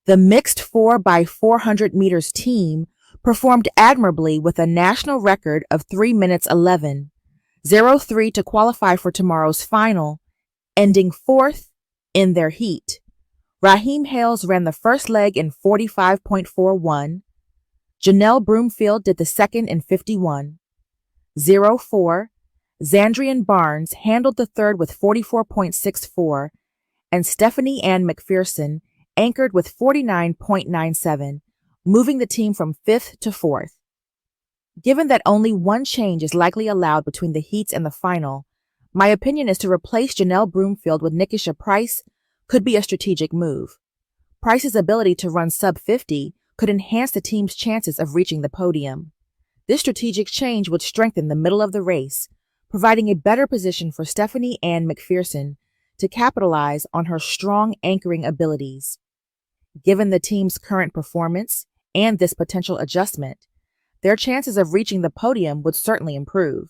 The mixed 4x400 meters team performed admirably with a national record of 3 minutes 11.03 to qualify for tomorrow's final, ending fourth in their heat. Raheem Hales ran the first leg in 45.41. Junnelle Broomfield did the second in 51.04. Zandrian Barnes handled the third with 44.64, and Stephanie Ann McPherson anchored with 49.97, moving the team from fifth to fourth. Given that only one change is likely allowed between the heats and the final, my opinion is to replace Junnelle Broomfield with Nickisha Pryce could be a strategic move. Pryce's ability to run sub 50 could enhance the team's chances of reaching the podium. This strategic change would strengthen the middle of the race, providing a better position for Stephanie Ann McPherson to capitalize on her strong anchoring abilities. Given the team's current performance and this potential adjustment, their chances of reaching the podium would certainly improve.